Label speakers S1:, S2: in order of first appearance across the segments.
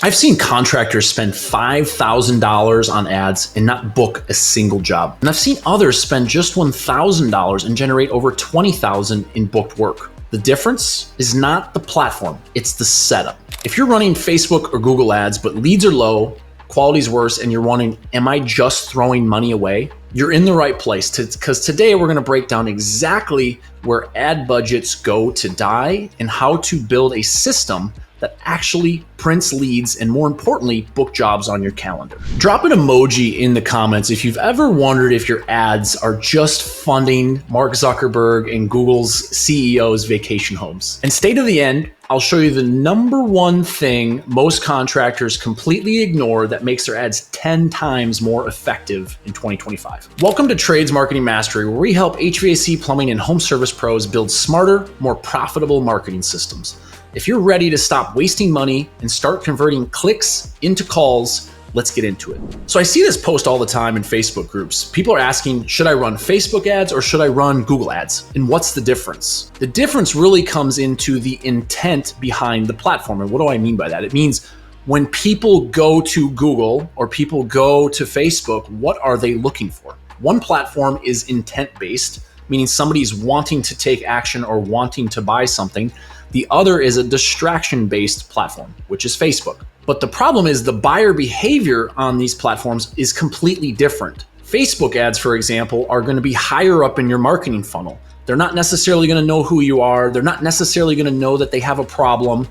S1: I've seen contractors spend $5,000 on ads and not book a single job. And I've seen others spend just $1,000 and generate over $20,000 in booked work. The difference is not the platform, it's the setup. If you're running Facebook or Google ads, but leads are low, quality's worse, and you're wondering, am I just throwing money away? You're in the right place, because today we're gonna break down exactly where ad budgets go to die and how to build a system that actually prints leads and, more importantly, book jobs on your calendar. Drop an emoji in the comments if you've ever wondered if your ads are just funding Mark Zuckerberg and Google's CEO's vacation homes. And stay to the end, I'll show you the #1 thing most contractors completely ignore that makes their ads 10 times more effective in 2025. Welcome to Trades Marketing Mastery, where we help HVAC, plumbing, and home service pros build smarter, more profitable marketing systems. If you're ready to stop wasting money and start converting clicks into calls, let's get into it. So I see this post all the time in Facebook groups. People are asking, should I run Facebook ads or should I run Google ads? And what's the difference? The difference really comes into the intent behind the platform. And what do I mean by that? It means when people go to Google or people go to Facebook, what are they looking for? One platform is intent-based, meaning somebody's wanting to take action or wanting to buy something. The other is a distraction-based platform, which is Facebook. But the problem is the buyer behavior on these platforms is completely different. Facebook ads, for example, are going to be higher up in your marketing funnel. They're not necessarily going to know who you are. They're not necessarily going to know that they have a problem,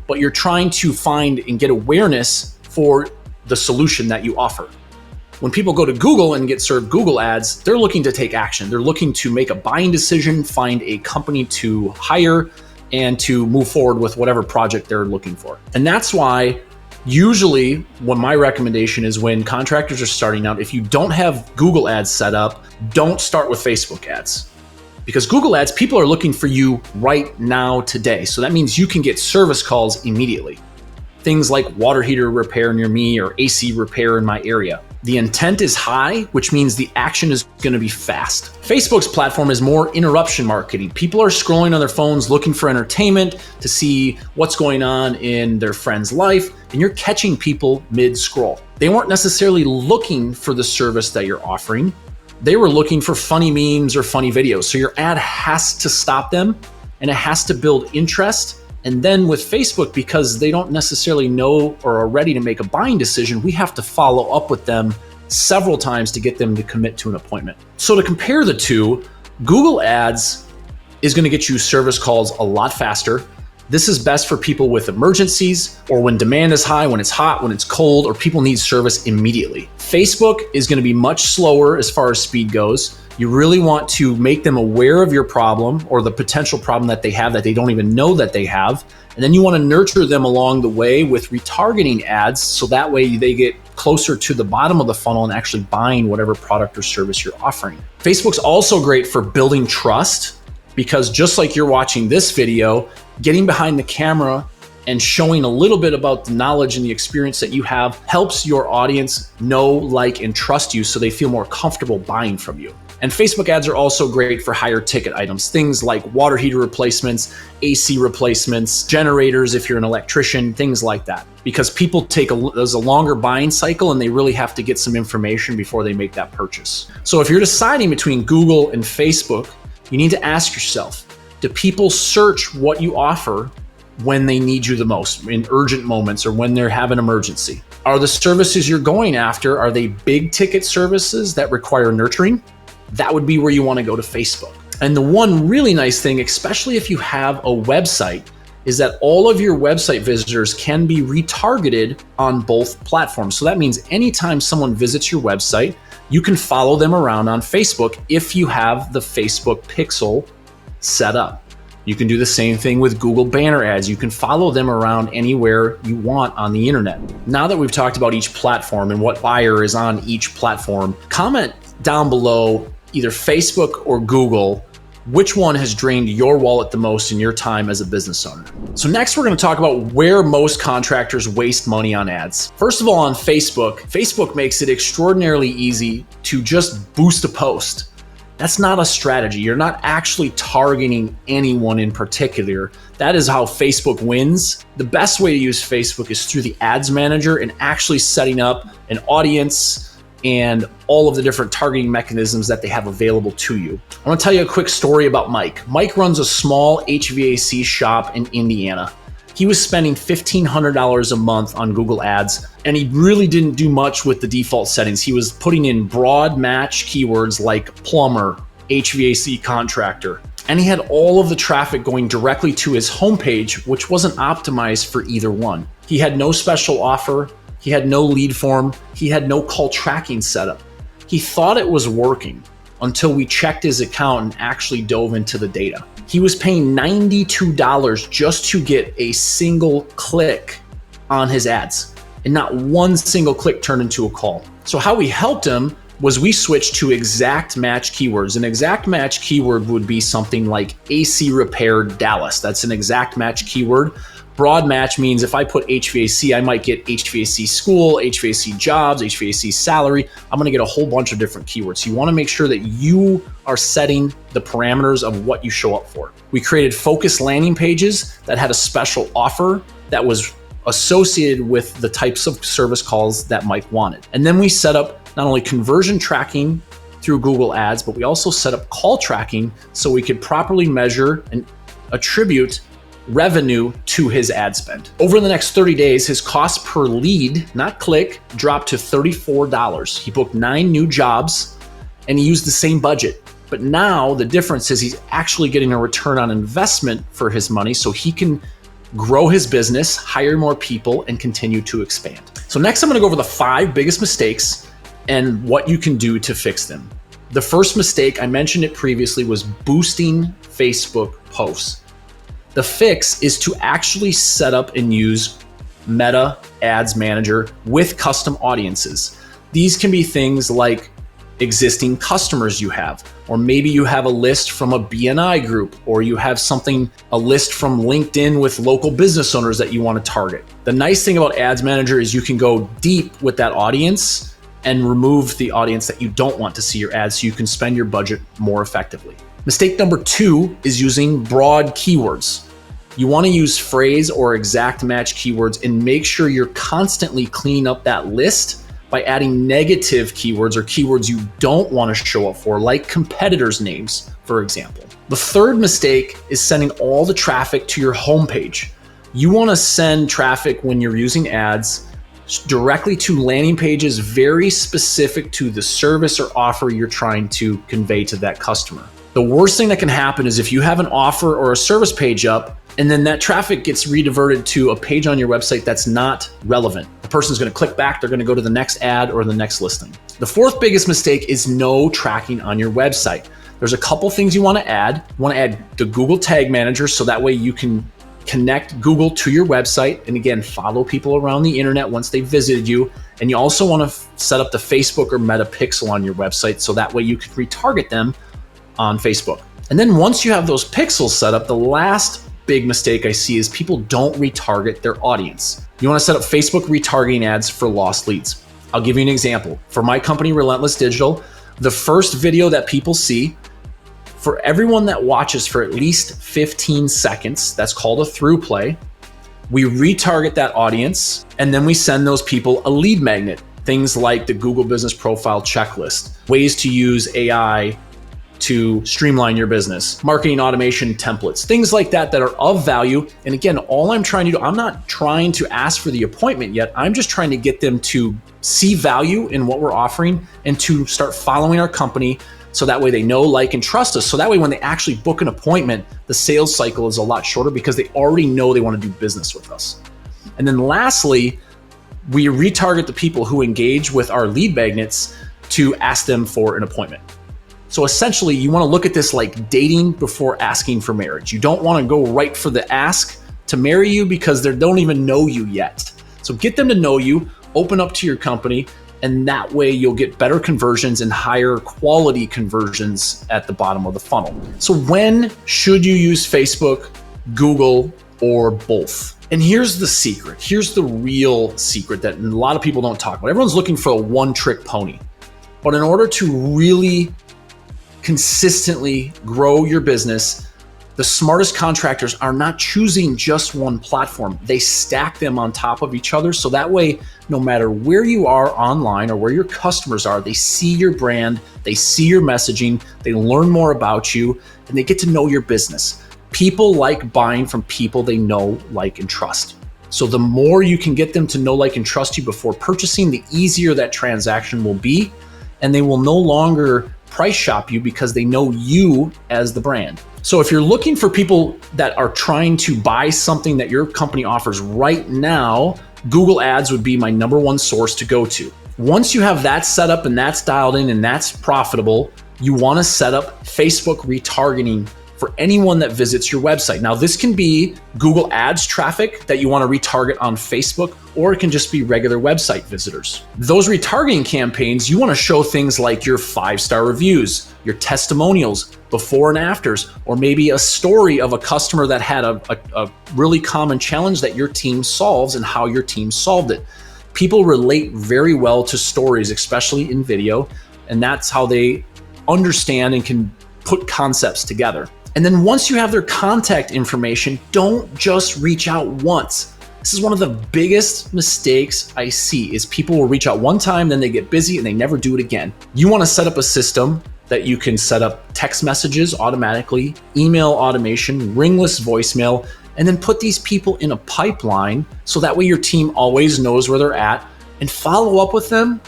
S1: but you're trying to find and get awareness for the solution that you offer. When people go to Google and get served Google ads, they're looking to take action. They're looking to make a buying decision, find a company to hire, and to move forward with whatever project they're looking for. And that's why usually what my recommendation is when contractors are starting out, if you don't have Google ads set up, don't start with Facebook ads. Because Google ads, people are looking for you right now today. So that means you can get service calls immediately. Things like water heater repair near me or AC repair in my area. The intent is high, which means the action is going to be fast. Facebook's platform is more interruption marketing. People are scrolling on their phones looking for entertainment to see what's going on in their friend's life, and you're catching people mid-scroll. They weren't necessarily looking for the service that you're offering. They were looking for funny memes or funny videos. So your ad has to stop them, and it has to build interest. And then with Facebook, because they don't necessarily know or are ready to make a buying decision, we have to follow up with them several times to get them to commit to an appointment. So to compare the two, Google Ads is going to get you service calls a lot faster. This is best for people with emergencies or when demand is high, when it's hot, when it's cold, or people need service immediately. Facebook is going to be much slower as far as speed goes. You really want to make them aware of your problem or the potential problem that they have that they don't even know that they have. And then you want to nurture them along the way with retargeting ads so that way they get closer to the bottom of the funnel and actually buying whatever product or service you're offering. Facebook's also great for building trust because just like you're watching this video, getting behind the camera and showing a little bit about the knowledge and the experience that you have helps your audience know, like, and trust you so they feel more comfortable buying from you. And Facebook ads are also great for higher ticket items, things like water heater replacements, AC replacements, generators if you're an electrician, things like that. Because people there's a longer buying cycle and they really have to get some information before they make that purchase. So if you're deciding between Google and Facebook, you need to ask yourself, do people search what you offer when they need you the most, in urgent moments or when they have an emergency? Are the services you're going after, are they big ticket services that require nurturing? That would be where you want to go to Facebook. And the one really nice thing, especially if you have a website, is that all of your website visitors can be retargeted on both platforms. So that means anytime someone visits your website, you can follow them around on Facebook if you have the Facebook pixel set up. You can do the same thing with Google banner ads. You can follow them around anywhere you want on the internet. Now that we've talked about each platform and what buyer is on each platform, comment down below either Facebook or Google, which one has drained your wallet the most in your time as a business owner. So next we're going to talk about where most contractors waste money on ads. First of all, on Facebook, Facebook makes it extraordinarily easy to just boost a post. That's not a strategy. You're not actually targeting anyone in particular. That is how Facebook wins. The best way to use Facebook is through the ads manager and actually setting up an audience and all of the different targeting mechanisms that they have available to you. I want to tell you a quick story about Mike. Mike runs a small HVAC shop in Indiana. He was spending $1,500 a month on Google Ads, and he really didn't do much with the default settings. He was putting in broad match keywords like plumber, HVAC contractor, and he had all of the traffic going directly to his homepage, which wasn't optimized for either one. He had no special offer. He had no lead form. He had no call tracking setup. He thought it was working until we checked his account and actually dove into the data. He was paying $92 just to get a single click on his ads, and not one single click turned into a call. So how we helped him was we switched to exact match keywords. An exact match keyword would be something like AC repair Dallas. That's an exact match keyword. Broad match means if I put HVAC, I might get HVAC school, HVAC jobs, HVAC salary. I'm gonna get a whole bunch of different keywords. So you wanna make sure that you are setting the parameters of what you show up for. We created focus landing pages that had a special offer that was associated with the types of service calls that Mike wanted. And then we set up not only conversion tracking through Google Ads, but we also set up call tracking so we could properly measure and attribute revenue to his ad spend. Over the next 30 days, his cost per lead, not click, dropped to $34. He booked 9 new jobs and he used the same budget. But now the difference is he's actually getting a return on investment for his money so he can grow his business, hire more people, and continue to expand. So next I'm gonna go over the 5 biggest mistakes and what you can do to fix them. The first mistake, I mentioned it previously, was boosting Facebook posts. The fix is to actually set up and use Meta Ads Manager with custom audiences. These can be things like existing customers you have, or maybe you have a list from a BNI group, or you have a list from LinkedIn with local business owners that you want to target. The nice thing about Ads Manager is you can go deep with that audience and remove the audience that you don't want to see your ads so you can spend your budget more effectively. Mistake number 2 is using broad keywords. You want to use phrase or exact match keywords and make sure you're constantly cleaning up that list by adding negative keywords or keywords you don't want to show up for, like competitors' names, for example. The third mistake is sending all the traffic to your homepage. You want to send traffic when you're using ads directly to landing pages very specific to the service or offer you're trying to convey to that customer. The worst thing that can happen is if you have an offer or a service page up and then that traffic gets rediverted to a page on your website that's not relevant. The person's gonna click back, they're gonna go to the next ad or the next listing. The fourth biggest mistake is no tracking on your website. There's a couple things you wanna add. You wanna add the Google Tag Manager so that way you can connect Google to your website and again, follow people around the internet once they visited you. And you also wanna set up the Facebook or Meta pixel on your website so that way you can retarget them on Facebook. And then once you have those pixels set up, the last big mistake I see is people don't retarget their audience. You want to set up Facebook retargeting ads for lost leads. I'll give you an example. For my company, Relentless Digital, the first video that people see, for everyone that watches for at least 15 seconds, that's called a through play, we retarget that audience and then we send those people a lead magnet. Things like the Google Business Profile Checklist, ways to use AI to streamline your business, marketing automation templates, things like that that are of value. And again, all I'm trying to do, I'm not trying to ask for the appointment yet. I'm just trying to get them to see value in what we're offering and to start following our company so that way they know, like, and trust us. So that way when they actually book an appointment, the sales cycle is a lot shorter because they already know they want to do business with us. And then lastly, we retarget the people who engage with our lead magnets to ask them for an appointment. So essentially, you want to look at this like dating before asking for marriage. You don't want to go right for the ask to marry you because they don't even know you yet. So get them to know you, open up to your company, and that way you'll get better conversions and higher quality conversions at the bottom of the funnel. So when should you use Facebook, Google, or both? And here's the secret. Here's the real secret that a lot of people don't talk about. Everyone's looking for a one-trick pony. But in order to really consistently grow your business, The smartest contractors are not choosing just one platform. They stack them on top of each other. So that way, no matter where you are online or where your customers are, they see your brand, they see your messaging, they learn more about you, and they get to know your business. People like buying from people they know, like, and trust. So the more you can get them to know, like, and trust you before purchasing, the easier that transaction will be. And they will no longer price shop you because they know you as the brand. So if you're looking for people that are trying to buy something that your company offers right now, Google Ads would be my #1 source to go to. Once you have that set up and that's dialed in and that's profitable, you want to set up Facebook retargeting for anyone that visits your website. Now, this can be Google Ads traffic that you want to retarget on Facebook, or it can just be regular website visitors. Those retargeting campaigns, you want to show things like your 5-star reviews, your testimonials, before and afters, or maybe a story of a customer that had a really common challenge that your team solves and how your team solved it. People relate very well to stories, especially in video, and that's how they understand and can put concepts together. And then once you have their contact information, don't just reach out once. This is one of the biggest mistakes I see is people will reach out one time, then they get busy and they never do it again. You want to set up a system that you can set up text messages automatically, email automation, ringless voicemail, and then put these people in a pipeline so that way your team always knows where they're at and follow up with them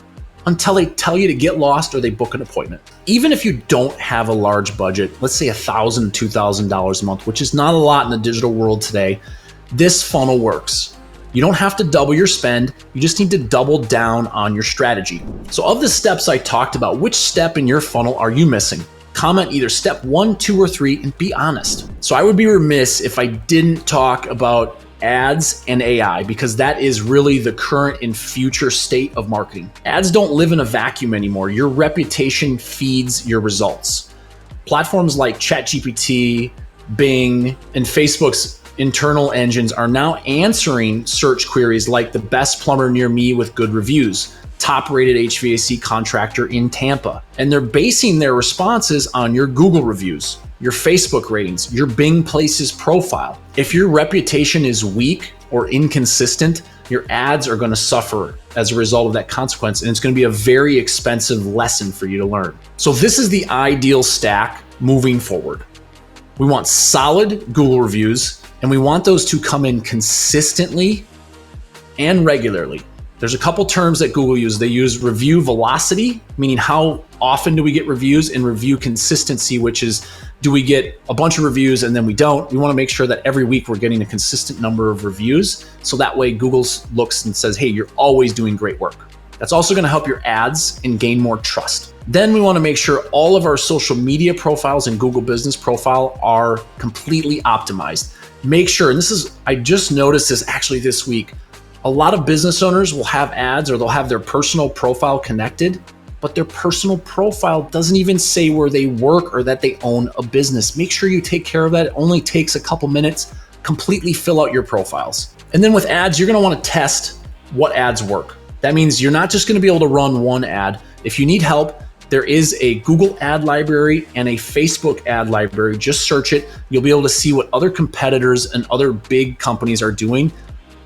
S1: until they tell you to get lost or they book an appointment. Even if you don't have a large budget, let's say $1,000, $2,000 a month, which is not a lot in the digital world today, this funnel works. You don't have to double your spend, you just need to double down on your strategy. So of the steps I talked about, which step in your funnel are you missing? Comment either step 1, 2, or 3 and be honest. So I would be remiss if I didn't talk about ads and AI, because that is really the current and future state of marketing. Ads don't live in a vacuum anymore. Your reputation feeds your results. Platforms like ChatGPT, Bing, and Facebook's internal engines are now answering search queries like the best plumber near me with good reviews, top rated HVAC contractor in Tampa. And they're basing their responses on your Google reviews, your Facebook ratings, your Bing Places profile. If your reputation is weak or inconsistent, your ads are going to suffer as a result of that consequence. And it's going to be a very expensive lesson for you to learn. So this is the ideal stack moving forward. We want solid Google reviews, and we want those to come in consistently and regularly. There's a couple terms that Google uses. They use review velocity, meaning how often do we get reviews, and review consistency, which is do we get a bunch of reviews and then we don't. We want to make sure that every week we're getting a consistent number of reviews. So that way Google looks and says, hey, you're always doing great work. That's also going to help your ads and gain more trust. Then we want to make sure all of our social media profiles and Google Business Profile are completely optimized. Make sure, and I just noticed this actually this week, a lot of business owners will have ads or they'll have their personal profile connected, but their personal profile doesn't even say where they work or that they own a business. Make sure you take care of that. It only takes a couple minutes. Completely fill out your profiles. And then with ads, you're going to want to test what ads work. That means you're not just going to be able to run one ad. If you need help, there is a Google ad library and a Facebook ad library. Just search it. You'll be able to see what other competitors and other big companies are doing.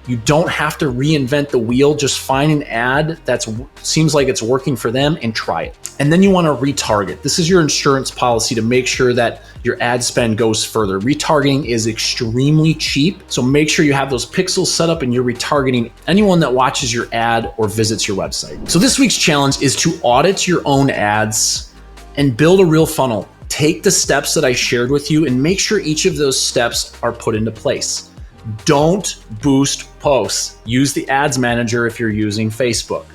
S1: You don't have to reinvent the wheel. Just find an ad that seems like it's working for them and try it. And then you want to retarget. This is your insurance policy to make sure that your ad spend goes further. Retargeting is extremely cheap. So make sure you have those pixels set up and you're retargeting anyone that watches your ad or visits your website. So this week's challenge is to audit your own ads and build a real funnel. Take the steps that I shared with you and make sure each of those steps are put into place. Don't boost posts. Use the ads manager if you're using Facebook.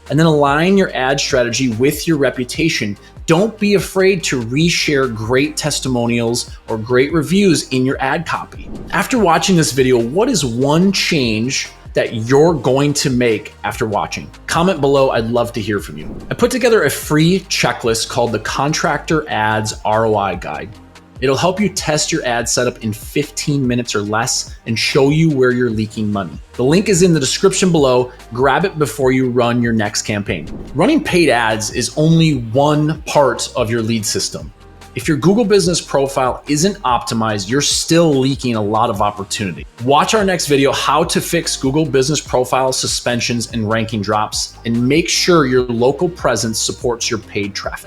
S1: And then align your ad strategy with your reputation. Don't be afraid to reshare great testimonials or great reviews in your ad copy. After watching this video, what is one change that you're going to make after watching? Comment below, I'd love to hear from you. I put together a free checklist called the Contractor Ads ROI Guide. It'll help you test your ad setup in 15 minutes or less and show you where you're leaking money. The link is in the description below. Grab it before you run your next campaign. Running paid ads is only one part of your lead system. If your Google Business profile isn't optimized, you're still leaking a lot of opportunity. Watch our next video, how to fix Google Business profile suspensions and ranking drops, and make sure your local presence supports your paid traffic.